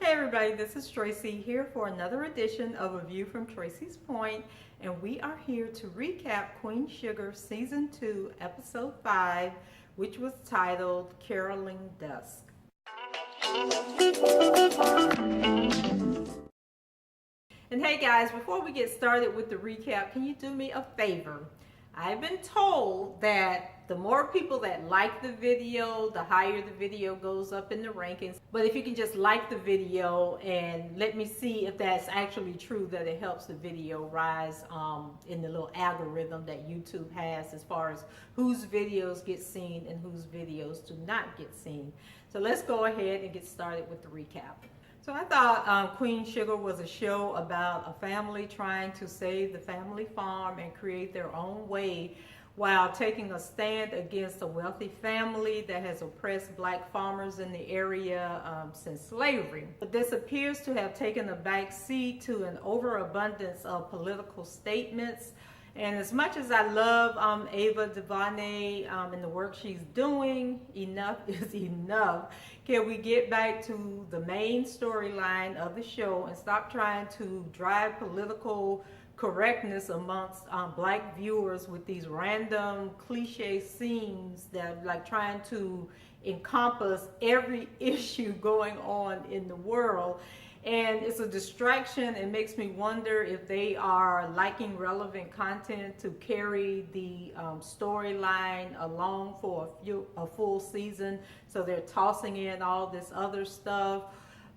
Hey everybody, this is Tracy here for another edition of A View from Tracy's Point, and we are here to recap Queen Sugar Season 2, Episode 5, which was titled Caroling Dusk. And hey guys, before we get started with the recap, can you do me a favor? I've been told that the more people that like the video, the higher the video goes up in the rankings. But if you can just like the video and let me see if that's actually true, that it helps the video rise in the little algorithm that YouTube has as far as whose videos get seen and whose videos do not get seen. So let's go ahead and get started with the recap. So I thought Queen Sugar was a show about a family trying to save the family farm and create their own way while taking a stand against a wealthy family that has oppressed black farmers in the area since slavery. But this appears to have taken a back seat to an overabundance of political statements. And as much as I love Ava DuVernay and the work she's doing, enough is enough. Can we get back to the main storyline of the show and stop trying to drive political correctness amongst black viewers with these random cliche scenes that are like trying to encompass every issue going on in the world? And it's a distraction. It makes me wonder if they are liking relevant content to carry the storyline along for a full season. So they're tossing in all this other stuff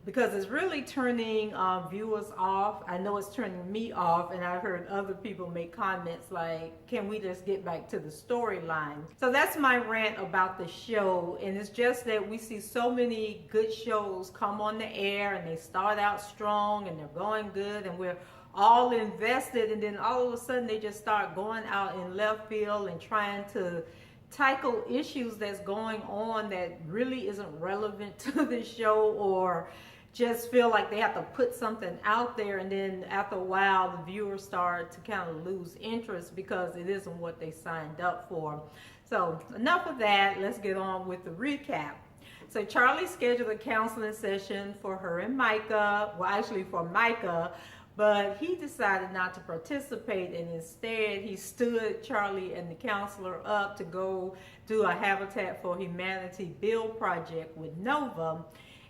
because it's really turning viewers off. I know it's turning me off, and I've heard other people make comments like, can we just get back to the storyline? So that's my rant about the show. And it's just that we see so many good shows come on the air and they start out strong and they're going good and we're all invested, and then all of a sudden they just start going out in left field and trying to tackle issues that's going on that really isn't relevant to the show, or just feel like they have to put something out there, and then after a while the viewers start to kind of lose interest because it isn't what they signed up for. So enough of that, let's get on with the recap. So Charley scheduled a counseling session for her and Micah, well actually for Micah, but he decided not to participate, and instead he stood Charley and the counselor up to go do a Habitat for Humanity build project with Nova.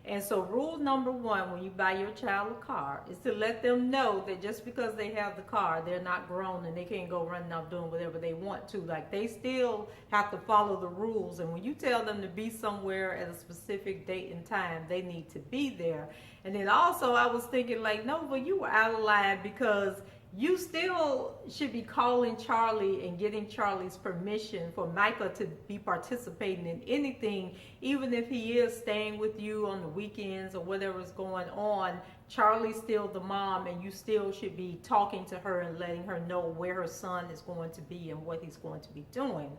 And so rule number one when you buy your child a car is to let them know that just because they have the car, they're not grown and they can't go running off doing whatever they want to. Like, they still have to follow the rules. And when you tell them to be somewhere at a specific date and time, they need to be there. And then also I was thinking, like, Nova, you were out of line because you still should be calling Charley and getting Charley's permission for Micah to be participating in anything, even if he is staying with you on the weekends or whatever's going on. Charley's still the mom, and you still should be talking to her and letting her know where her son is going to be and what he's going to be doing.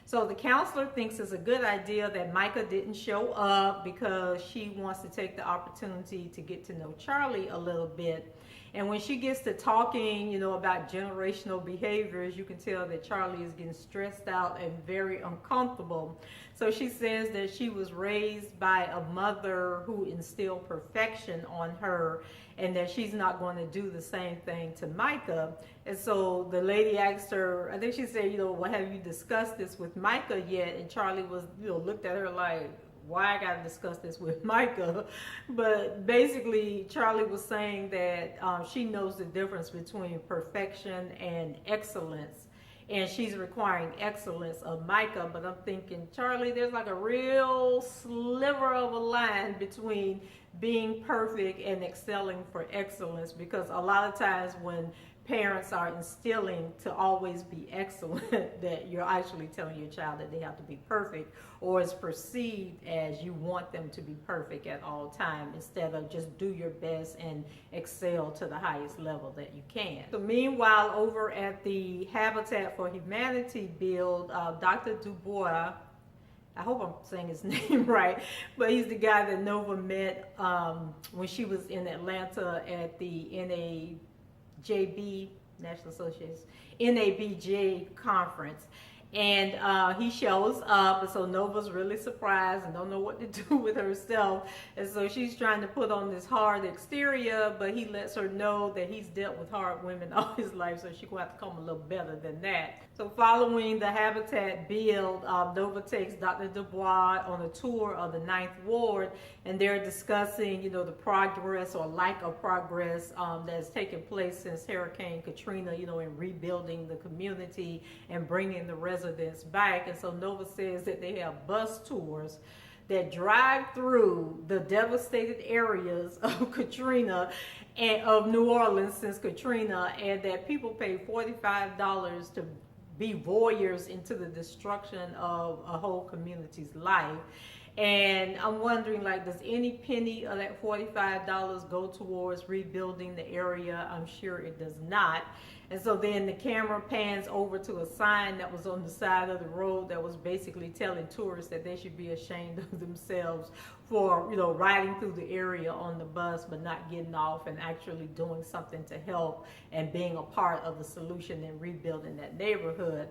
So the counselor thinks it's a good idea that Micah didn't show up because she wants to take the opportunity to get to know Charley a little bit. And when she gets to talking, you know, about generational behaviors, you can tell that Charley is getting stressed out and very uncomfortable. So she says that she was raised by a mother who instilled perfection on her, and that she's not going to do the same thing to Micah. And so the lady asked her, I think she said, you know, well, have you discussed this with Micah yet? And Charley was, you know, looked at her like, why I gotta discuss this with Micah? But basically Charley was saying that she knows the difference between perfection and excellence, and she's requiring excellence of Micah. But I'm thinking, Charley, there's like a real sliver of a line between being perfect and excelling for excellence, because a lot of times when parents are instilling to always be excellent, that you're actually telling your child that they have to be perfect, or it's perceived as you want them to be perfect at all times, instead of just do your best and excel to the highest level that you can. So meanwhile, over at the Habitat for Humanity build, Dr. Dubois, I hope I'm saying his name right, but he's the guy that Nova met when she was in Atlanta at the NAJB, National Association, NABJ conference. And he shows up, and so Nova's really surprised and don't know what to do with herself. And so she's trying to put on this hard exterior, but he lets her know that he's dealt with hard women all his life, so she's going to have to come a little better than that. So following the Habitat build, Nova takes Dr. Dubois on a tour of the 9th Ward, and they're discussing, you know, the progress or lack of progress that's taken place since Hurricane Katrina, you know, in rebuilding the community and bringing the residents back. And so Nova says that they have bus tours that drive through the devastated areas of Katrina and of New Orleans since Katrina, and that people pay $45 to be voyeurs into the destruction of a whole community's life. And I'm wondering, like, does any penny of that $45 go towards rebuilding the area? I'm sure it does not. And so then the camera pans over to a sign that was on the side of the road that was basically telling tourists that they should be ashamed of themselves for, you know, riding through the area on the bus but not getting off and actually doing something to help and being a part of the solution in rebuilding that neighborhood.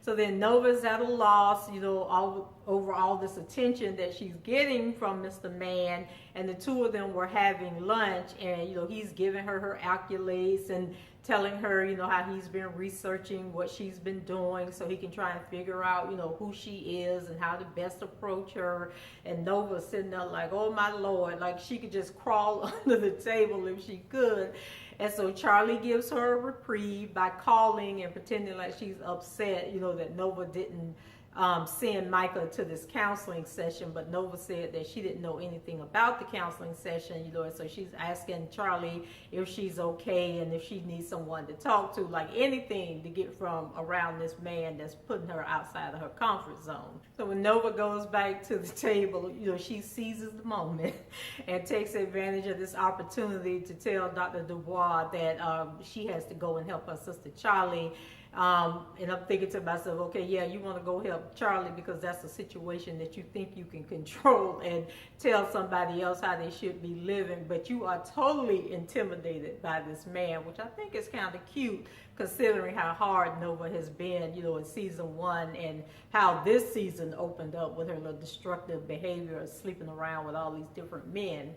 So then Nova's at a loss, you know, over all this attention that she's getting from Mr. Man, and the two of them were having lunch, and, you know, he's giving her accolades and telling her, you know, how he's been researching what she's been doing so he can try and figure out, you know, who she is and how to best approach her. And Nova's sitting there like, oh my Lord, like she could just crawl under the table if she could. And so Charley gives her a reprieve by calling and pretending like she's upset, you know, that Nova didn't send Micah to this counseling session, but Nova said that she didn't know anything about the counseling session, you know, and so she's asking Charley if she's okay and if she needs someone to talk to, like anything to get from around this man that's putting her outside of her comfort zone. So when Nova goes back to the table, you know, she seizes the moment and takes advantage of this opportunity to tell Dr. Dubois that she has to go and help her sister Charley. And I'm thinking to myself, okay, yeah, you want to go help Charley because that's a situation that you think you can control and tell somebody else how they should be living, but you are totally intimidated by this man, which I think is kind of cute considering how hard Nova has been, you know, in season 1 and how this season opened up with her little destructive behavior of sleeping around with all these different men.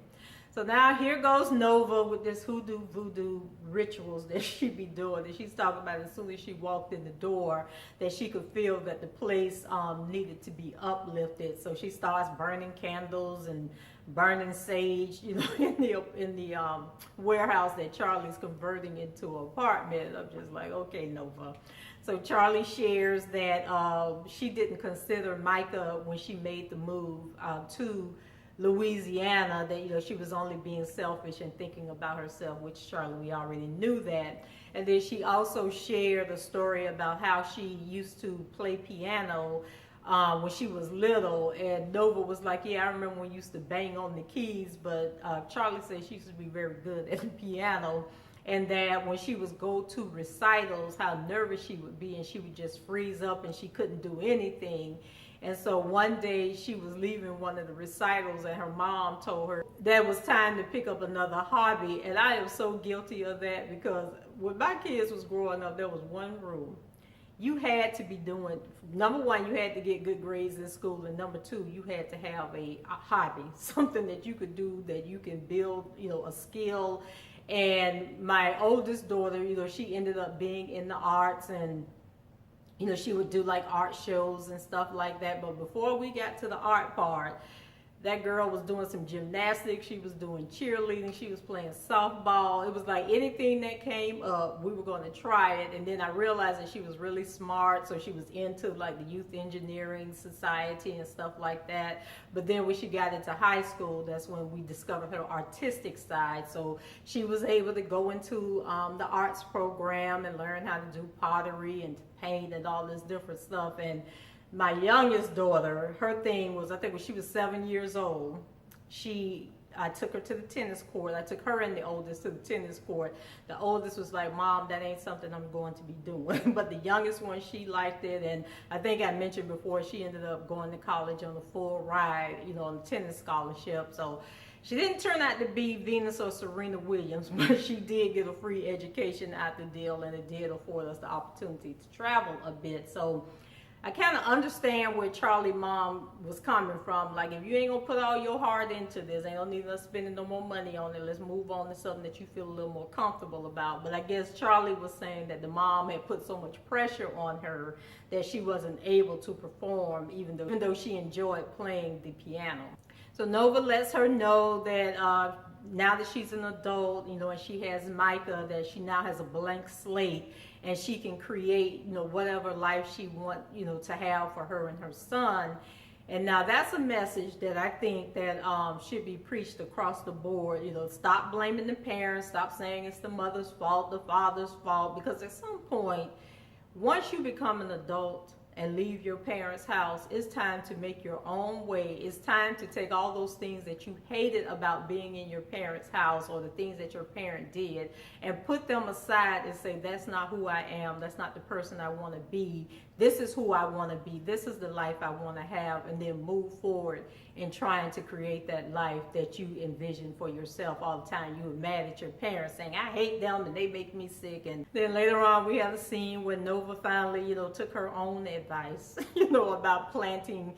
So now here goes Nova with this hoodoo voodoo rituals that she be doing. That she's talking about as soon as she walked in the door, that she could feel that the place needed to be uplifted. So she starts burning candles and burning sage, you know, in the warehouse that Charley's converting into an apartment. And I'm just like, okay, Nova. So Charley shares that she didn't consider Micah when she made the move to Louisiana, that, you know, she was only being selfish and thinking about herself, which Charley, we already knew that. And then she also shared a story about how she used to play piano when she was little, and Nova was like, yeah, I remember when you used to bang on the keys, but Charley said she used to be very good at the piano, and that when she was go to recitals, how nervous she would be and she would just freeze up and she couldn't do anything. And so one day she was leaving one of the recitals and her mom told her that it was time to pick up another hobby. And I am so guilty of that because when my kids was growing up, there was one rule. You had to be doing, number one, you had to get good grades in school, and number two, you had to have a hobby, something that you could do that you can build, you know, a skill. And my oldest daughter, you know, she ended up being in the arts, and you know, she would do like art shows and stuff like that. But before we got to the art part, that girl was doing some gymnastics, she was doing cheerleading, she was playing softball. It was like anything that came up, we were going to try it. And then I realized that she was really smart, so she was into like the Youth Engineering Society and stuff like that. But then when she got into high school, that's when we discovered her artistic side. So she was able to go into the arts program and learn how to do pottery and to paint and all this different stuff. And my youngest daughter, her thing was, I think when she was 7 years old, I took her to the tennis court. I took her and the oldest to the tennis court. The oldest was like, Mom, that ain't something I'm going to be doing. But the youngest one, she liked it. And I think I mentioned before, she ended up going to college on a full ride, you know, on a tennis scholarship. So she didn't turn out to be Venus or Serena Williams, but she did get a free education out the deal, and it did afford us the opportunity to travel a bit. So I kind of understand where Charley mom was coming from. Like, if you ain't gonna put all your heart into this, ain't no need us spending no more money on it. Let's move on to something that you feel a little more comfortable about. But I guess Charley was saying that the mom had put so much pressure on her that she wasn't able to perform, even though she enjoyed playing the piano. So Nova lets her know that now that she's an adult, you know, and she has Micah, that she now has a blank slate and she can create, you know, whatever life she wants, you know, to have for her and her son. And now that's a message that I think that should be preached across the board. You know, stop blaming the parents, stop saying it's the mother's fault, the father's fault, because at some point, once you become an adult and leave your parents' house, it's time to make your own way. It's time to take all those things that you hated about being in your parents' house, or the things that your parent did, and put them aside and say, that's not who I am. That's not the person I want to be. This is who I want to be. This is the life I want to have. And then move forward in trying to create that life that you envision for yourself. All the time you were mad at your parents, saying, I hate them and they make me sick. And then later on we have a scene where Nova finally, you know, took her own advice, you know, about planning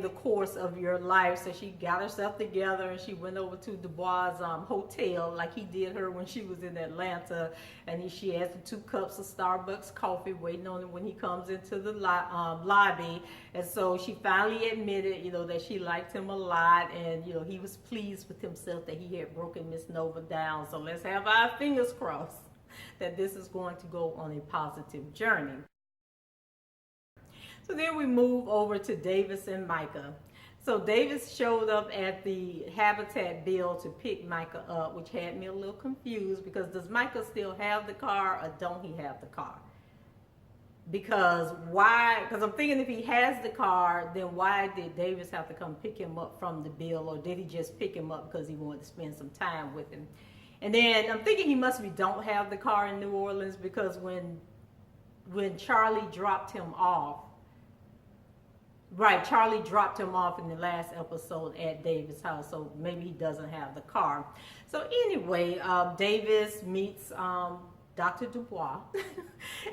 the course of your life. So she got herself together and she went over to Dubois' hotel, like he did her when she was in Atlanta, and she has the 2 cups of Starbucks coffee waiting on him when he comes into the lobby. And so she finally admitted, you know, that she liked him a lot, and, you know, he was pleased with himself that he had broken Miss Nova down. So let's have our fingers crossed that this is going to go on a positive journey. So then we move over to Davis and Micah. So Davis showed up at the Habitat build to pick Micah up, which had me a little confused, because does Micah still have the car, or don't he have the car? Because why? Because I'm thinking if he has the car, then why did Davis have to come pick him up from the build, or did he just pick him up because he wanted to spend some time with him? And then I'm thinking he must be don't have the car in New Orleans, because when Charley dropped him off, right, Charley dropped him off in the last episode at Davis' house, so maybe he doesn't have the car. So anyway, Davis meets Dr. Dubois,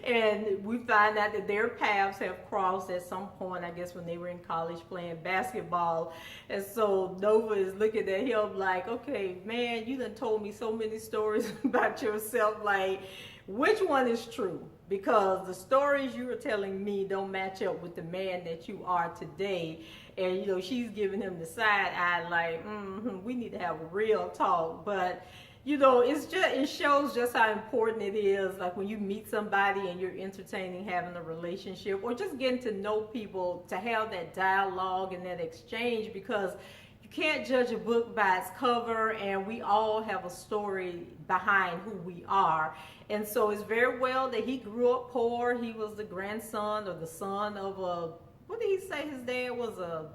and we find out that their paths have crossed at some point, I guess when they were in college playing basketball. And so Nova is looking at him like, okay, man, you done told me so many stories about yourself, like, which one is true? Because the stories you were telling me don't match up with the man that you are today. And, you know, she's giving him the side eye like, we need to have a real talk. But, you know, it shows just how important it is, like when you meet somebody and you're entertaining having a relationship, or just getting to know people, to have that dialogue and that exchange, because you can't judge a book by its cover, and we all have a story behind who we are. And so it's very well that he grew up poor. He was the grandson or the son of what did he say his dad was? A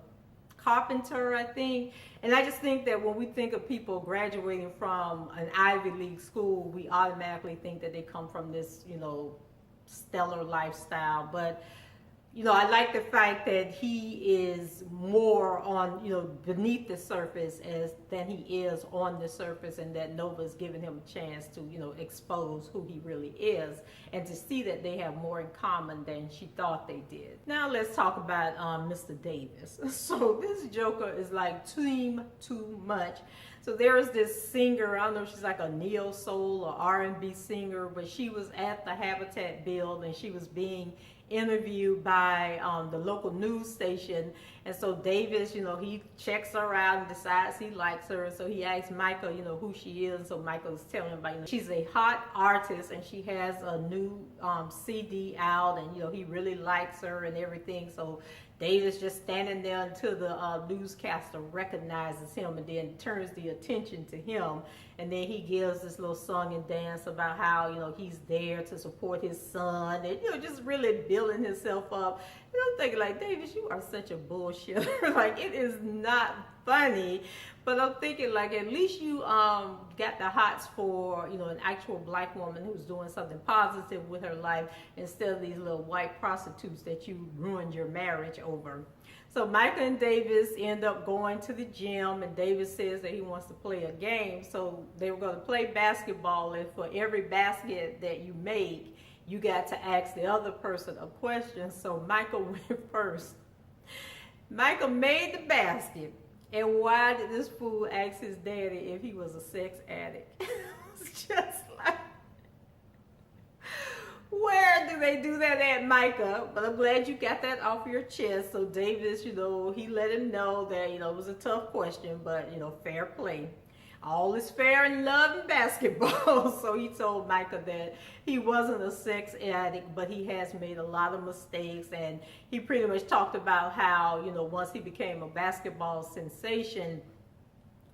carpenter, I think. And I just think that when we think of people graduating from an Ivy League school, we automatically think that they come from this, you know, stellar lifestyle. But, you know, I like the fact that he is more on, you know, beneath the surface than he is on the surface, and that Nova's giving him a chance to, you know, expose who he really is, and to see that they have more in common than she thought they did. Now let's talk about Mr. Davis. So this Joker is like too much. So there's this singer, I don't know if she's like a neo soul or R&B singer, but she was at the Habitat build and she was being interviewed by the local news station. And so Davis, you know, he checks her out and decides he likes her. So he asks Micah, you know, who she is. So Michael's telling him about, you know, she's a hot artist and she has a new CD out, and, you know, he really likes her and everything. So Davis just standing there until the newscaster recognizes him and then turns the attention to him. And then he gives this little song and dance about how, you know, he's there to support his son, and, you know, just really building himself up. And I'm thinking, like, Davis, you are such a bullshitter. Like, it is not funny. But I'm thinking, like, at least you got the hots for, you know, an actual black woman who's doing something positive with her life, instead of these little white prostitutes that you ruined your marriage over. So Micah and Davis end up going to the gym, and Davis says that he wants to play a game. So they were going to play basketball, and for every basket that you make, you got to ask the other person a question. So Michael went first. Michael made the basket. And why did this fool ask his daddy if he was a sex addict? It's just like, where do they do that at, Micah? But I'm glad you got that off your chest. So Davis, he let him know that, it was a tough question, but, fair play. All is fair in love and basketball. So he told Micah that he wasn't a sex addict, but he has made a lot of mistakes. And he pretty much talked about how, once he became a basketball sensation,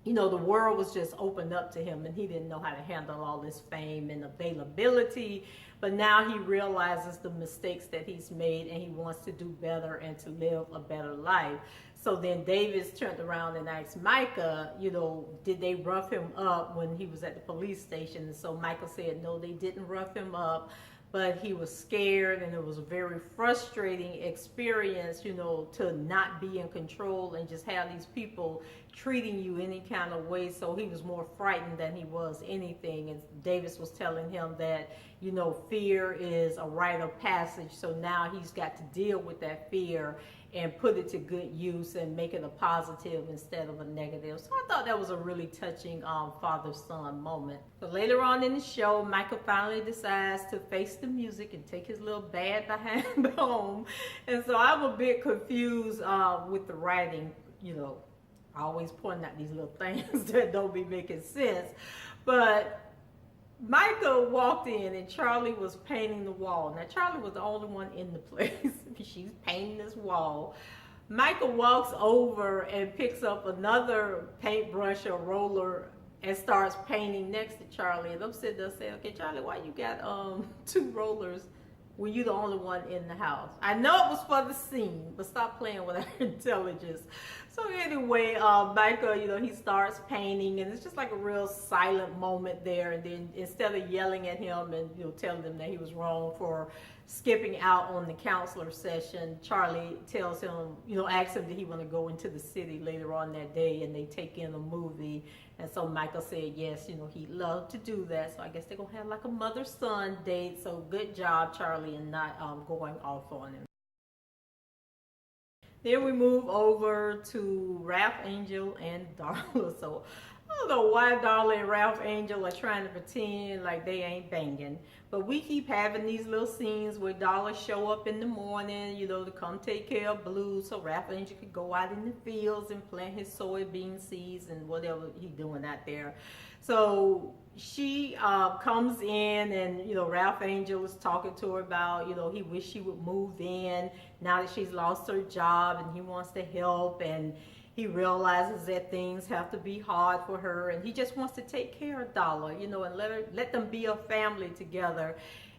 the world was just opened up to him and he didn't know how to handle all this fame and availability. But now he realizes the mistakes that he's made and he wants to do better and to live a better life. So then Davis turned around and asked Micah, did they rough him up when he was at the police station? And so Micah said, no, they didn't rough him up, but he was scared and it was a very frustrating experience, to not be in control and just have these people treating you any kind of way. So he was more frightened than he was anything. And Davis was telling him that, fear is a rite of passage. So now he's got to deal with that fear and put it to good use and make it a positive instead of a negative. So I thought that was a really touching father-son moment. But later on in the show, Michael finally decides to face the music and take his little bad behind home. And so I'm a bit confused with the writing, I always point out these little things that don't be making sense. But Michael walked in and Charley was painting the wall. Now Charley was the only one in the place. She's painting this wall. Michael walks over and picks up another paintbrush or roller and starts painting next to Charley. And I'm sitting there saying, okay, Charley, why you got two rollers when you the only one in the house? I know it was for the scene, but stop playing with our intelligence. So anyway, Michael, he starts painting, and it's just like a real silent moment there. And then instead of yelling at him and telling him that he was wrong for skipping out on the counselor session, Charley tells him, asks him did he want to go into the city later on that day, and they take in a movie. And so Michael said yes, he'd love to do that. So I guess they're gonna have like a mother-son date. So good job, Charley, in not going off on him. Then we move over to Ralph Angel and Darla. So I don't know why Darla and Ralph Angel are trying to pretend like they ain't banging. But we keep having these little scenes where Darla show up in the morning, to come take care of Blue so Ralph Angel could go out in the fields and plant his soybean seeds and whatever he's doing out there. So she comes in and, Ralph Angel is talking to her about, he wished she would move in now that she's lost her job and he wants to help, and he realizes that things have to be hard for her and he just wants to take care of Darla, and let them be a family together.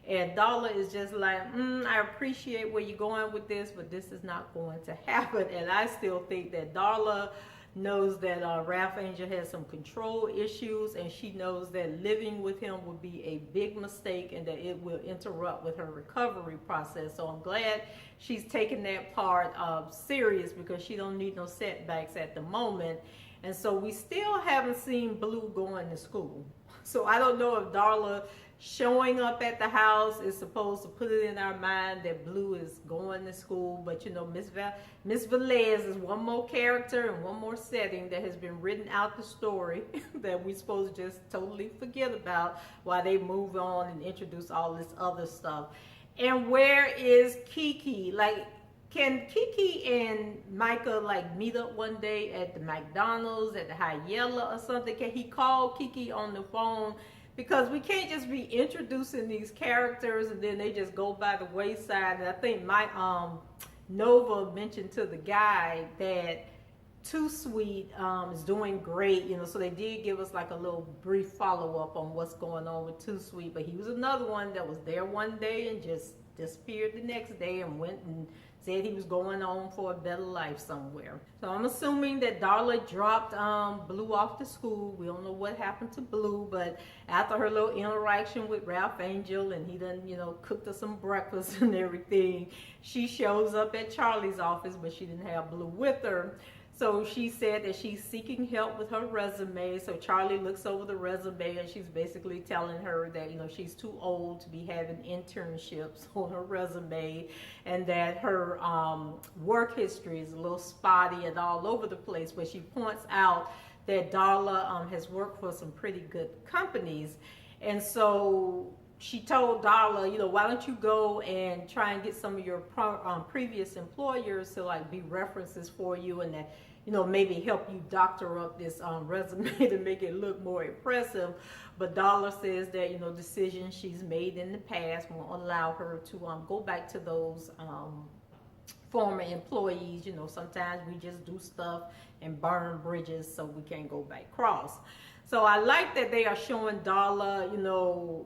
And Darla is just like, I appreciate where you're going with this, but this is not going to happen. And I still think that Darla knows that Ralph Angel has some control issues, and she knows that living with him would be a big mistake and that it will interrupt with her recovery process. So I'm glad she's taking that part serious, because she don't need no setbacks at the moment. And so we still haven't seen Blue going to school. So I don't know if Darla showing up at the house is supposed to put it in our mind that Blue is going to school. But Miss Velez is one more character and one more setting that has been written out the story that we're supposed to just totally forget about while they move on and introduce all this other stuff. And where is Kiki? Like, can Kiki and Micah meet up one day at the McDonald's, at the Hyella or something? Can he call Kiki on the phone? Because we can't just be introducing these characters and then they just go by the wayside. And I think Nova mentioned to the guy that Too Sweet is doing great, so they did give us like a little brief follow-up on what's going on with Too Sweet. But he was another one that was there one day and just disappeared the next day and went and said he was going on for a better life somewhere. So I'm assuming that Darla dropped Blue off to school. We don't know what happened to Blue, but after her little interaction with Ralph Angel and he done, cooked her some breakfast and everything, she shows up at Charley's office, but she didn't have Blue with her. So she said that she's seeking help with her resume. So Charley looks over the resume and she's basically telling her that, she's too old to be having internships on her resume, and that her work history is a little spotty and all over the place. But she points out that Darla has worked for some pretty good companies. And so she told Darla, why don't you go and try and get some of your previous employers to like be references for you, and that, maybe help you doctor up this resume to make it look more impressive. But Darla says that, decisions she's made in the past won't allow her to go back to those former employees. Sometimes we just do stuff and burn bridges so we can't go back cross. So I like that they are showing Darla,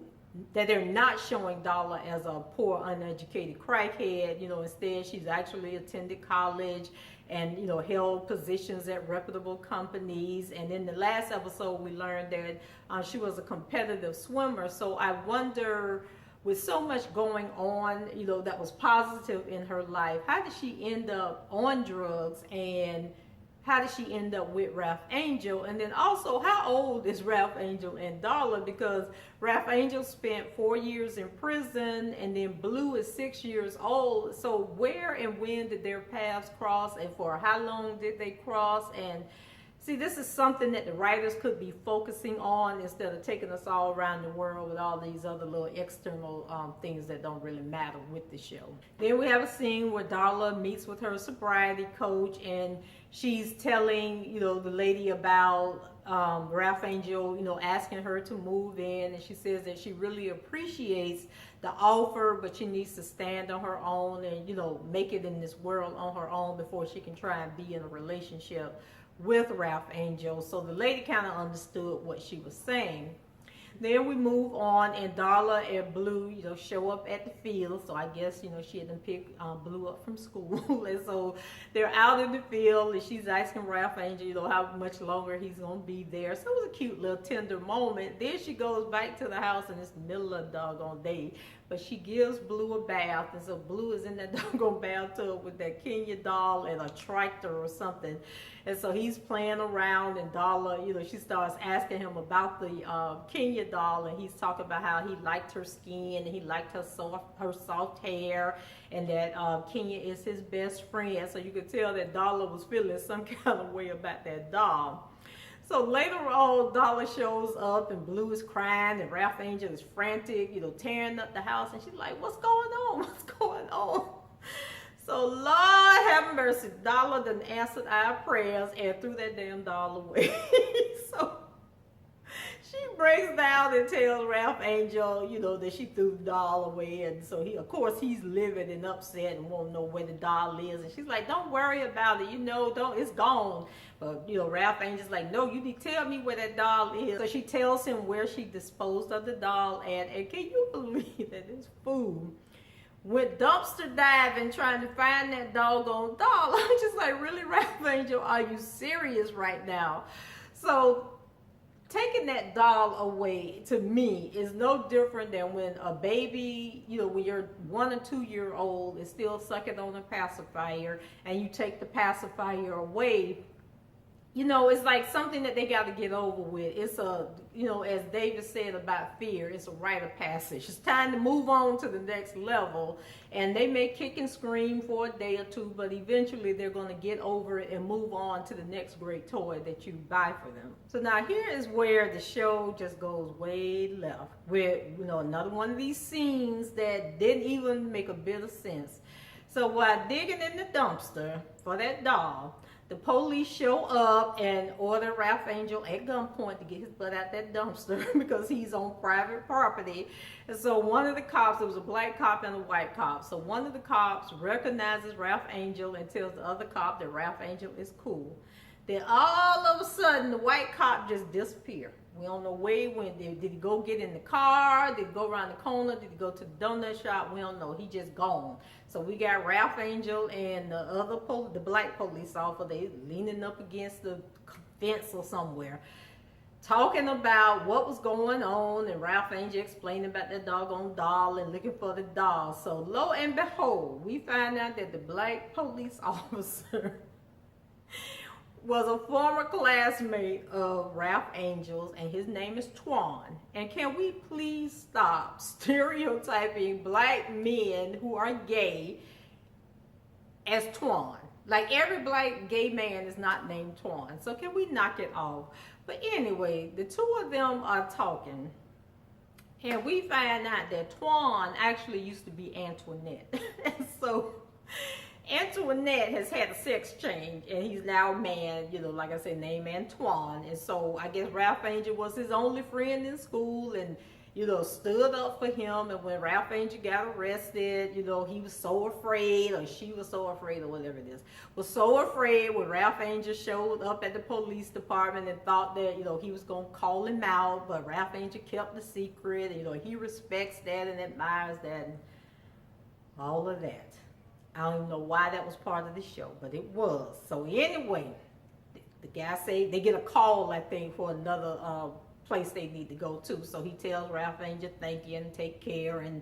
that they're not showing Darla as a poor, uneducated crackhead. Instead she's actually attended college and, held positions at reputable companies. And in the last episode, we learned that she was a competitive swimmer. So I wonder, with so much going on, that was positive in her life, how did she end up on drugs, and how did she end up with Ralph Angel? And then also, how old is Ralph Angel and Darla? Because Ralph Angel spent 4 years in prison, and then Blue is 6 years old. So where and when did their paths cross, and for how long did they cross? And see, this is something that the writers could be focusing on instead of taking us all around the world with all these other little external things that don't really matter with the show. Then we have a scene where Darla meets with her sobriety coach, and she's telling, the lady about Ralph Angel, asking her to move in. And she says that she really appreciates the offer, but she needs to stand on her own and, make it in this world on her own before she can try and be in a relationship with Ralph Angel. So the lady kind of understood what she was saying. Then we move on, and Darla and Blue, show up at the field. So I guess, she had to pick Blue up from school. And so they're out in the field, and she's asking Ralph Angel, how much longer he's going to be there. So it was a cute little tender moment. Then she goes back to the house, and it's the middle of the doggone day. But she gives Blue a bath, and so Blue is in that doggone bathtub with that Kenya doll and a tractor or something. And so he's playing around, and Darla, she starts asking him about the Kenya doll, and he's talking about how he liked her skin, and he liked her soft hair, and that Kenya is his best friend. So you could tell that Darla was feeling some kind of way about that doll. So later on, Darla shows up, and Blue is crying, and Ralph Angel is frantic, tearing up the house. And she's like, what's going on? What's going on? So Lord have mercy, Darla done answered our prayers and threw that damn doll away. So she breaks down and tells Ralph Angel, that she threw the doll away. And so of course, he's livid and upset and won't know where the doll is. And she's like, don't worry about it. It's gone. But, Ralph Angel's like, no, you need to tell me where that doll is. So she tells him where she disposed of the doll at. And can you believe that this fool went dumpster diving trying to find that doggone doll? I'm just like, really, Ralph Angel, are you serious right now? So taking that doll away, to me, is no different than when a baby, when you're 1 or 2 year old, is still sucking on a pacifier, and you take the pacifier away. It's like something that they got to get over with. It's as David said about fear, it's a rite of passage. It's time to move on to the next level. And they may kick and scream for a day or two, but eventually they're going to get over it and move on to the next great toy that you buy for them. So now here is where the show just goes way left with, another one of these scenes that didn't even make a bit of sense. So while digging in the dumpster for that doll, the police show up and order Ralph Angel at gunpoint to get his butt out that dumpster because he's on private property. And so one of the cops, it was a black cop and a white cop, so one of the cops recognizes Ralph Angel and tells the other cop that Ralph Angel is cool. Then all of a sudden, the white cop just disappeared. We don't know where he went. Did he go get in the car? Did he go around the corner? Did he go to the donut shop? We don't know. He just gone. So we got Ralph Angel and the other the black police officer. They leaning up against the fence or somewhere, talking about what was going on, and Ralph Angel explaining about that doggone doll and looking for the doll. So lo and behold, we find out that the black police officer was a former classmate of Ralph Angel's, and his name is Twan. And can we please stop stereotyping black men who are gay as Twan? Like, every black gay man is not named Twan. So can we knock it off? But anyway, the two of them are talking. And we find out that Twan actually used to be Antoinette. And so Antoinette has had a sex change, and he's now a man, you know, like I said, named Antoine. And so I guess Ralph Angel was his only friend in school, and, you know, stood up for him. And when Ralph Angel got arrested, you know, he was so afraid, or she was so afraid, or whatever it is, was so afraid when Ralph Angel showed up at the police department and thought that, you know, he was going to call him out. But Ralph Angel kept the secret. You know, he respects that and admires that and all of that. I don't even know why that was part of the show, but it was. So anyway, the guy say they get a call, I think, for another place they need to go to. So he tells Ralph Angel, thank you and take care. And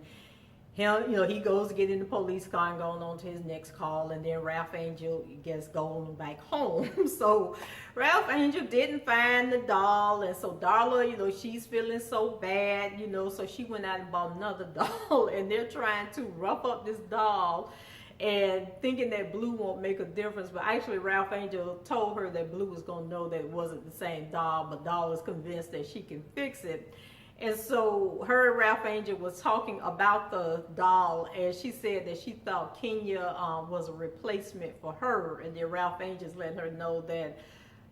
him, you know, he goes to get in the police car and going on to his next call. And then Ralph Angel gets going back home. So Ralph Angel didn't find the doll. And so Darla, you know, she's feeling so bad, you know, so she went out and bought another doll. And they're trying to rough up this doll, and thinking that Blue won't make a difference. But actually Ralph Angel told her that Blue was going to know that it wasn't the same doll, but Doll is convinced that she can fix it. And so her and Ralph Angel was talking about the doll, and she said that she thought Kenya was a replacement for her. And then Ralph Angel's letting her know that,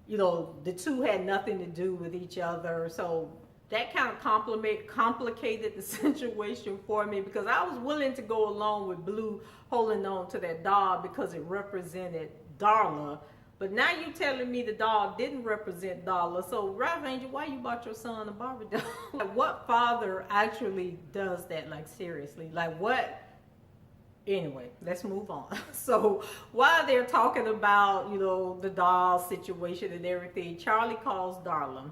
you know, the two had nothing to do with each other. So that kind of complicated the situation for me, because I was willing to go along with Blue holding on to that doll because it represented Darla. But now you telling me the doll didn't represent Darla. So Ralph Angel, why you bought your son a Barbie doll? Like, what father actually does that? Like, seriously, like what? Anyway, let's move on. So while they're talking about, you know, the doll situation and everything, Charley calls Darla.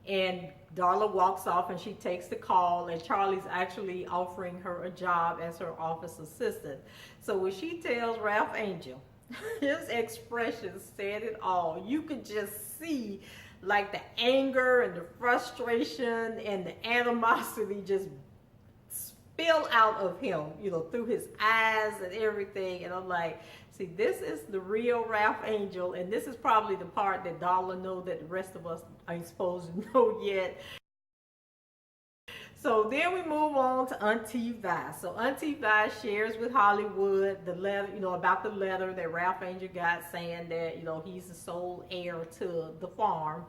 And Darla walks off, and she takes the call, and Charley's actually offering her a job as her office assistant. So when she tells Ralph Angel, his expression said it all. You could just see like the anger and the frustration and the animosity just spill out of him, you know, through his eyes and everything. And I'm like, see, this is the real Ralph Angel, and this is probably the part that Darla knows that the rest of us ain't supposed to know yet. So then we move on to Auntie Vi. So Auntie Vi shares with Hollywood the letter, you know, about the letter that Ralph Angel got saying that, you know, he's the sole heir to the farm.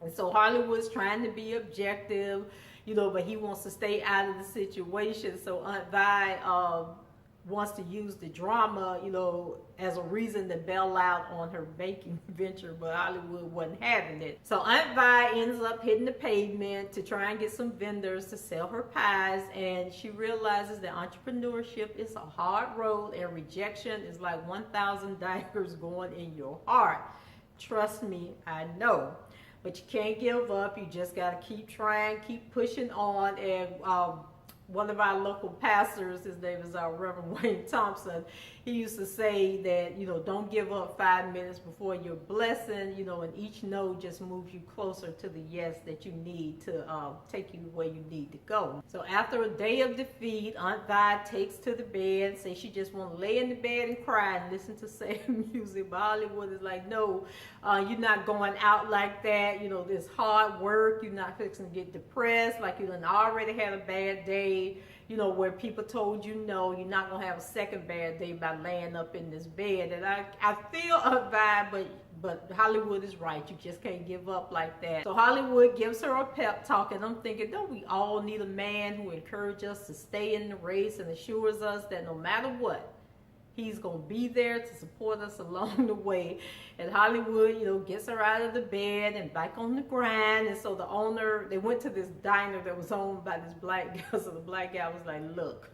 And so Hollywood's trying to be objective, you know, but he wants to stay out of the situation. So Aunt Vi wants to use the drama, you know, as a reason to bail out on her baking venture, but Hollywood wasn't having it. So Aunt Vi ends up hitting the pavement to try and get some vendors to sell her pies, and she realizes that entrepreneurship is a hard road, and rejection is like 1,000 daggers going in your heart. Trust me, I know. But you can't give up. You just got to keep trying, keep pushing on. And one of our local pastors, his name is Reverend Wayne Thompson, he used to say that, you know, don't give up 5 minutes before your blessing, you know, and each no just moves you closer to the yes that you need to take you where you need to go. So after a day of defeat, Aunt Vi takes to the bed, say she just want to lay in the bed and cry and listen to sad music. But Hollywood is like, no, you're not going out like that. You know, this hard work, you're not fixing to get depressed, like you done already had a bad day, you know, where people told you no, you're not going to have a second bad day by laying up in this bed. And I feel a vibe, but Hollywood is right. You just can't give up like that. So Hollywood gives her a pep talk, and I'm thinking, don't we all need a man who encourages us to stay in the race and assures us that no matter what, he's going to be there to support us along the way. And Hollywood, you know, gets her out of the bed and back on the grind. And so the owner, they went to this diner that was owned by this black guy. So the black guy was like, look,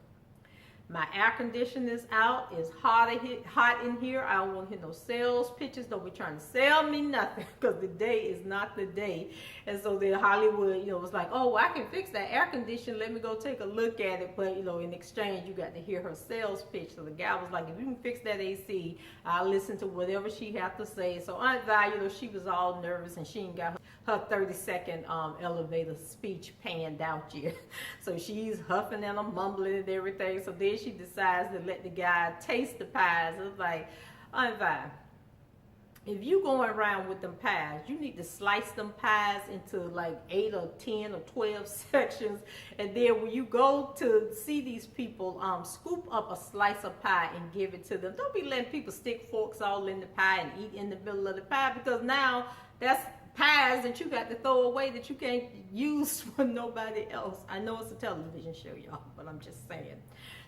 My air conditioning is out. It's hot in here. I don't want to hear no sales pitches. Don't be trying to sell me nothing, because the day is not the day. And so then Hollywood, was like, oh, well, I can fix that air conditioner. Let me go take a look at it. But, in exchange, you got to hear her sales pitch. So the guy was like, if you can fix that AC, I'll listen to whatever she had to say. So Aunt Vi, she was all nervous, and she ain't got her 30-second elevator speech panned out yet. So she's huffing and mumbling and everything. So then she decides to let the guy taste the pies. It's like, Aunt Vi, if you going around with them pies, you need to slice them pies into like 8 or 10 or 12 sections. And then when you go to see these people, scoop up a slice of pie and give it to them. Don't be letting people stick forks all in the pie and eat in the middle of the pie, because now that's pies that you got to throw away that you can't use for nobody else. I know it's a television show, y'all, but I'm just saying.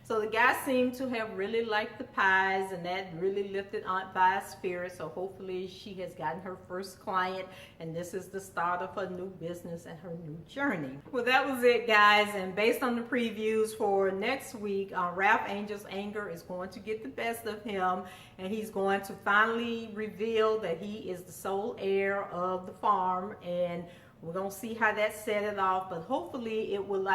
So the guy seemed to have really liked the pies, and that really lifted Aunt Vi's spirit. So hopefully she has gotten her first client, and this is the start of her new business and her new journey. Well, that was it, guys. And based on the previews for next week, Ralph Angel's anger is going to get the best of him, and he's going to finally reveal that he is the sole heir of the farm. And we're going to see how that set it off, but hopefully it will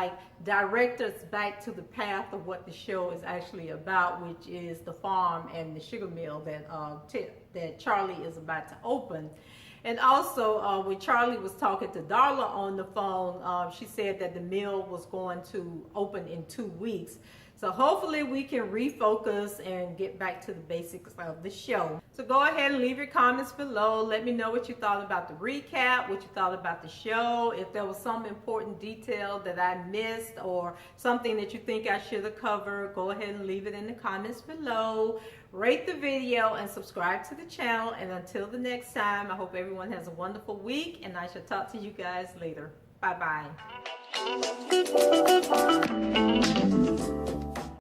direct us back to the path of what the show is actually about, which is the farm and the sugar mill that Charley is about to open. And also, when Charley was talking to Darla on the phone, she said that the mill was going to open in 2 weeks. So hopefully we can refocus and get back to the basics of the show. So go ahead and leave your comments below. Let me know what you thought about the recap, what you thought about the show. If there was some important detail that I missed or something that you think I should have covered, go ahead and leave it in the comments below. Rate the video and subscribe to the channel. And until the next time, I hope everyone has a wonderful week, and I shall talk to you guys later. Bye-bye.